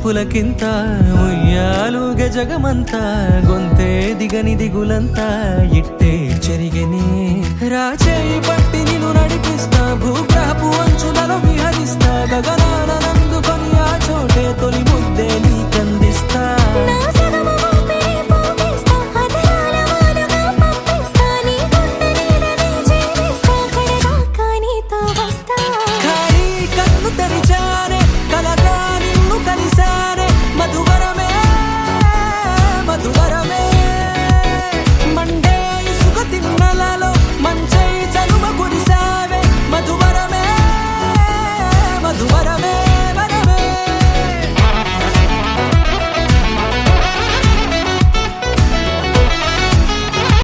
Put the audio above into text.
చూపులకింత ఉయ్యాలుగే జగమంతా గొంతే దిగని దిగులంతా ఇట్టే చెరిగని రాచేయి పట్టి నిన్ను నడిపిస్తా భూగ్రహపు అంచులలో విహరిస్తా గగనానందుకొని ఆ చోటే తొలి ముద్దే నీకందిస్తా